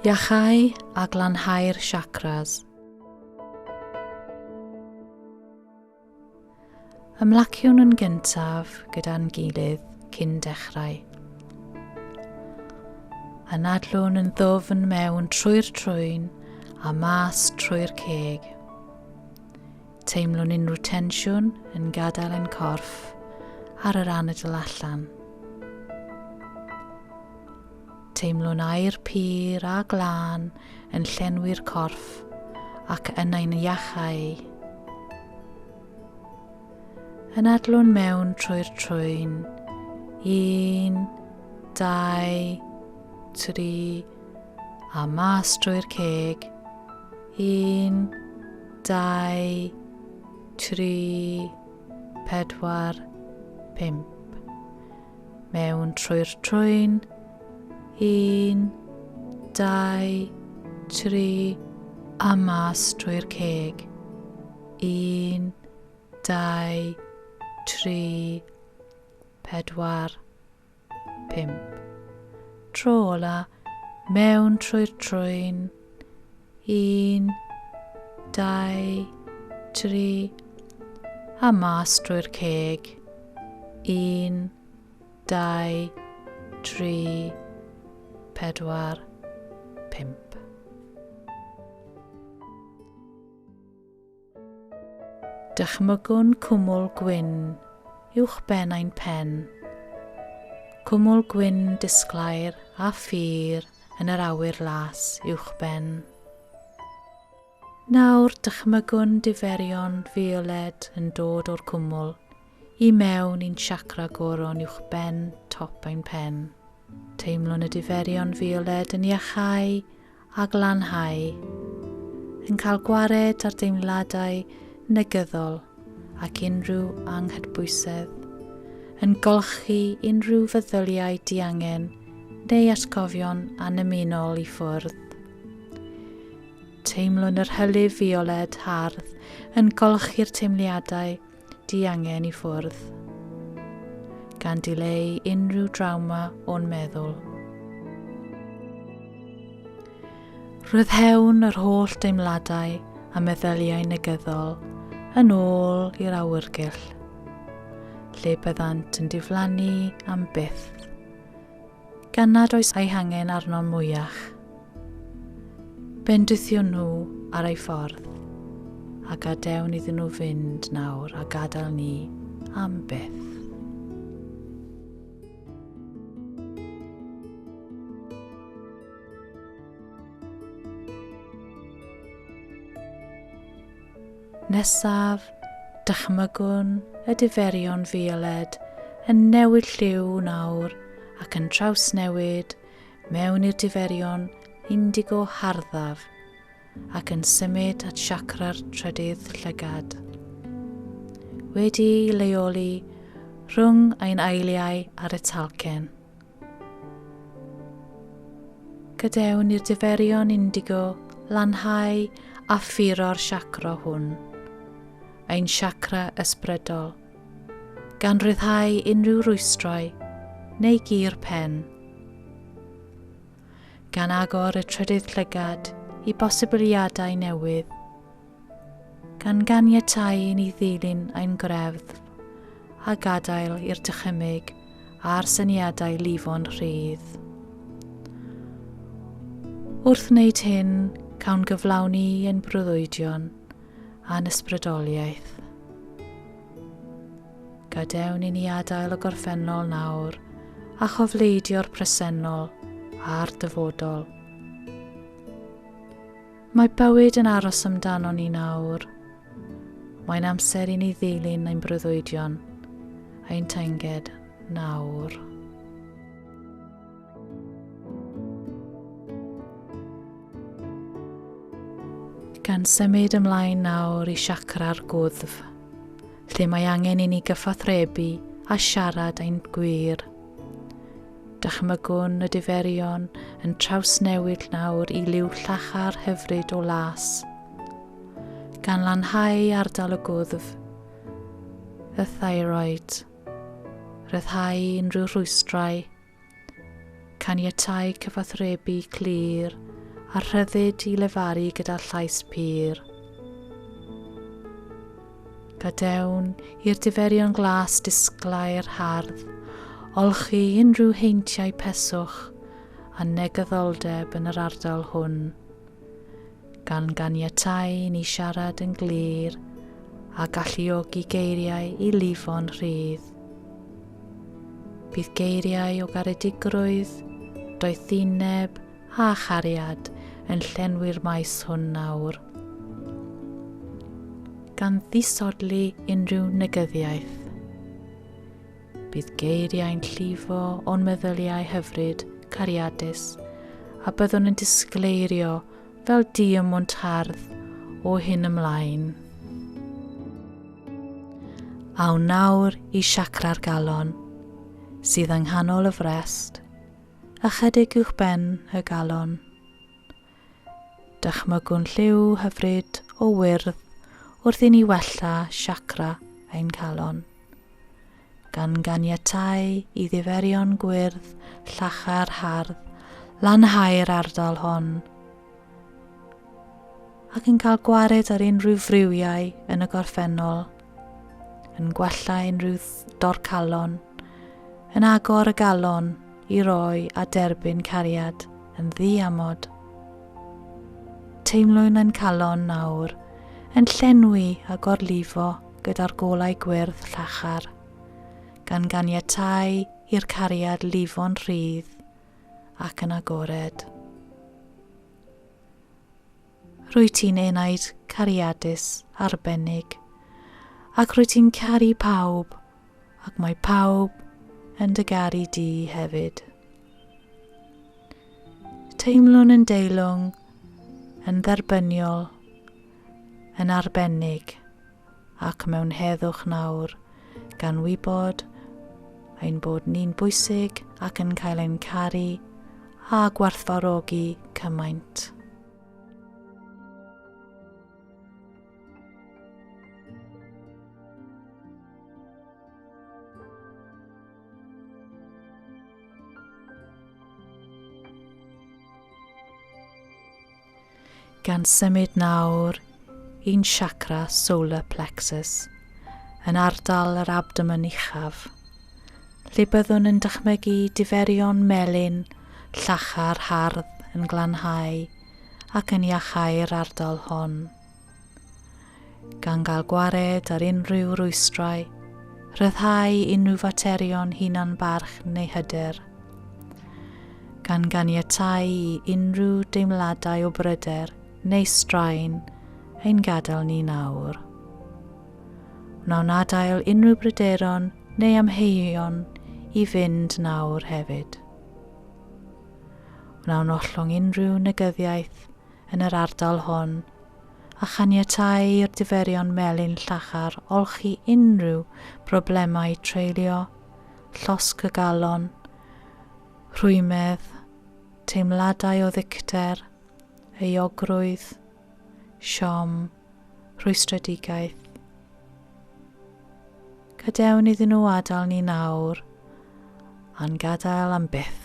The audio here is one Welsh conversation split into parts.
Iachau a glanhau'r chakras. Ymlaciwn yn gyntaf gyda'n gilydd cyn dechrau. Anadlwn yn ddwfn mewn trwy'r trwyn a mas trwy'r ceg. Teimlwn unrhyw tensiwn yn gadael ein corff ar yr anadl allan. Teimlwn aer pur a glân yn llenwi'r corff ac yna'n iachau. Anadlwn mewn trwy'r trwyn. 1, 2, 3 a mas trwy'r ceg. 1, 2, 3, 4, 5. Mewn trwy'r trwyn. 1, 2, 3 a mas trwy'r ceg. 1, 2, 3, 4, 5. Tro ola, mewn trwy'r trwyn. 1, 2, 3 a mas trwy'r ceg. 1, 2, 3, 4, 5. Dychmygwn cwmwl gwyn uwch ben ein pen. Cwmwl gwyn disglair a ffyr yn yr awyr las uwch ben. Nawr dychmygwn diferion fioled yn dod o'r cwmwl i mewn i'n chakra goron uwch ben top ein pen. Teimlwn y diferion fioled yn iachau a glanhau, yn cael gwared ar deimladau negyddol ac unrhyw anghydbwysedd, yn golchi unrhyw feddyliau diangen neu atgofion anymunol i ffwrdd. Teimlwn yr hylif fioled hardd yn golchi'r teimliadau diangen i ffwrdd, gan dileu unrhyw drawma o'n meddwl. Rhyddhewn yr holl deimladau a meddyliau negyddol yn ôl i'r awyrgyll, lle byddant yn diflannu am byth, gan nad oes eu hangen arno'n mwyach. Bendithio nhw ar eu ffordd, a gadawn iddyn nhw fynd nawr a gadael ni am byth. Nesaf, dychmygwn y diferion fioled yn newid lliw nawr ac yn trawsnewid mewn i'r diferion indigo harddaf ac yn symud at chakra'r trydydd llygad. Wedi'i leoli rhwng ein eiliau ar y talcen. Gadewn i'r diferion indigo lanhau a ffuro'r chakra hwn, ein chakra ysbrydol, gan ryddhau unrhyw rwystrau neu gur pen. Gan agor y trydydd llygad i bosibiliadau newydd, gan ganiatáu i ni ddilyn ein grefdd a gadael i'r dychymyg a'r syniadau lifon rhydd. Wrth wneud hyn, cawn gyflawni ein breuddwydion a'n ysbrydoliaeth. Gadewn i ni adael y gorffennol nawr a chofleidio'r presennol a'r dyfodol. Mae bywyd yn aros amdano ni nawr. Mae'n amser i ni ddilyn ein breuddwydion a'n teinged nawr. Gan symud ymlaen nawr i chakra'r gwddf, lle mae angen i ni gyfathrebu a siarad ein gwir. Dychmygwn y diferion yn trawsnewid nawr i liw llachar hyfryd o las, gan lanhau ardal y gwddf, y thyroid, ryddhau unrhyw rwystrau, caniatáu cyfathrebu clir a rhyddid i lefaru gyda llais pur. Gadewn i'r diferion glas disglau'r hardd, olchi unrhyw heintiau peswch a negyddoldeb yn yr ardal hwn, gan ganiatáu ni siarad yn glir a galluogi geiriau i lifo'n rhydd. Bydd geiriau o garedigrwydd, doethineb a chariad yn llenwi'r maes hwn nawr. Gan ddisodli unrhyw negyddiaeth. Bydd geiriau'n llifo o'n meddyliau hyfryd, cariadus, a byddwn yn disgleirio fel diamwnt hardd o hyn ymlaen. Awn nawr i siacra'r galon, sydd yng nghanol y frest, ychydig uwchben y galon. Dychmygwn lliw hyfryd o wyrdd wrth i ni wella chakra ein calon, gan ganiatáu i ddiferion gwyrdd llachar hardd lanhau'r ardal hon, ac yn cael gwared ar unrhyw friwiau yn y gorffennol, yn gwella unrhyw dorcalon, yn agor y galon i roi a derbyn cariad yn ddiamod. Teimlwn ein calon nawr yn llenwi a gorlifo gyda'r golau gwyrdd llachar, gan ganiatáu i'r cariad lifo'n rhydd ac yn agored. Rwyt ti'n enaid cariadus arbennig, ac rwyt ti'n caru pawb, ac mae pawb yn dy garu di hefyd. Teimlwn yn deilwng, yn dderbyniol, yn arbennig, ac mewn heddwch nawr, gan wybod ein bod ni'n bwysig ac yn cael ein caru a gwerthfawrogi cymaint. Gan symud nawr un chakra solar plexus yn ardal yr abdomen uchaf, lle byddwn yn dychmygu diferion melyn llachar hardd yn glanhau ac yn iachau'r ardal hon. Gan gael gwared ar unrhyw rwystrau, rhyddhau unrhyw faterion hunan barch neu hyder. Gan ganiatáu i unrhyw deimladau o bryder neu straen ein gadael ni nawr. Wnawn adael unrhyw bryderon neu amheuon i fynd nawr hefyd. Wnawn ollwng unrhyw negyddiaeth yn yr ardal hon a chaniatáu i'r diferion melyn llachar olchi unrhyw broblemau treulio, llosg y galon, rhwymedd, teimladau o ddicter, euogrwydd, siom, rwystredigaeth. Gadewn iddyn nhw adael ni nawr, a'n gadael am byth.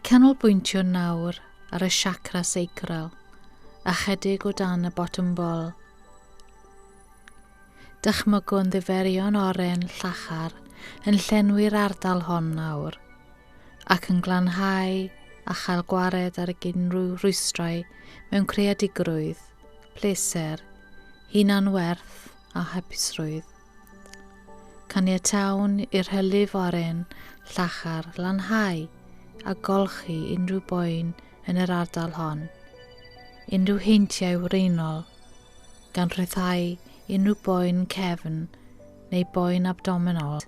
Canolbwyntio nawr ar y chakra sacral, a chydig o dan y bottom ball. Dychmygwn ddiferion oren llachar yn llenwi'r ardal hon nawr, ac yn glanhau a chael gwared ar unrhyw rwystrau mewn creadigrwydd, pleser, hunanwerth a hapusrwydd. Caniatawn i'r hylif oren llachar lanhau a golchi unrhyw boen yn yr ardal hon, unrhyw heintiau wreinol, gan rhyddhau unrhyw boen cefn neu boen abdominol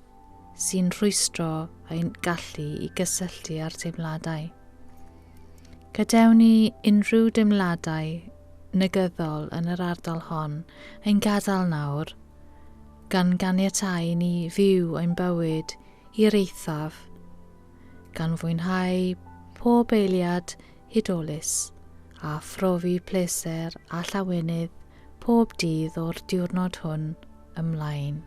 sy'n rhwystro ein gallu i gysylltu â'r teimladau. Gadewn ni unrhyw deimladau negyddol yn yr ardal hon ein gadael nawr, gan ganiatáu ni fyw ein bywyd i'r eithaf, gan fwynhau pob eiliad hudolus a phrofi pleser a llawenydd pob dydd o'r diwrnod hwn ymlaen.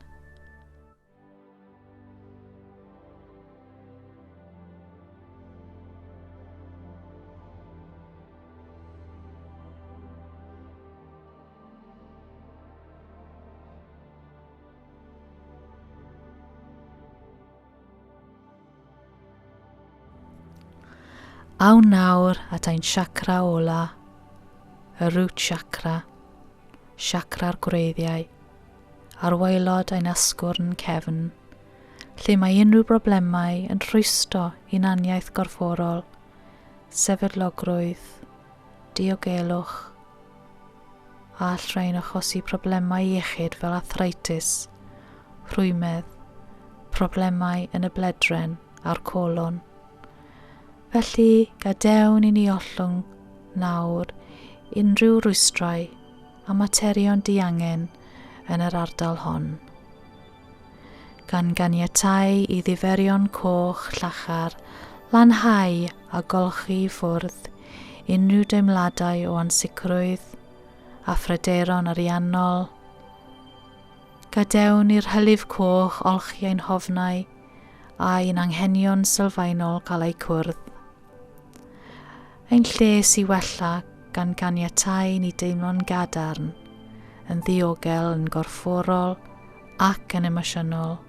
Awn nawr at ein chakra ola, y root chakra, chakra'r gwreiddiau, a'r waelod ein asgwrn cefn, lle mae unrhyw broblemau yn rhwysto hunaniaeth gorfforol, sefydlogrwydd, diogelwch, a all rhain achosi problemau iechyd fel arthritis, rhwymedd, problemau yn y bledren a'r colon. Felly, gadewn i ni ollwng nawr unrhyw rwystrau a materion diangen yn yr ardal hon. Gan ganiatáu i ddiferion coch llachar lanhau a golchi i ffwrdd unrhyw deimladau o ansicrwydd a phryderon ariannol. Gadewn i'r hylif coch olchi ein hofnau a'n anghenion sylfaenol cael eu cwrdd. Ein lles i wella gan ganiatáu ni deimlo'n gadarn, yn ddiogel, yn gorfforol ac yn emosiynol.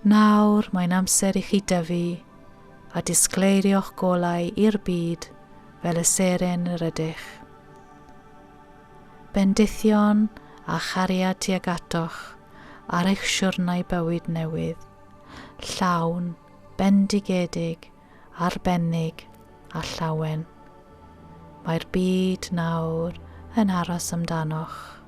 Nawr mae'n amser i chi dyfu a disgleirio'ch golau i'r byd fel y seren yr ydych. Bendithion a chariad tuag atoch ar eich siwrnau bywyd newydd, llawn, bendigedig, arbennig a llawen. Mae'r byd nawr yn aros amdanoch.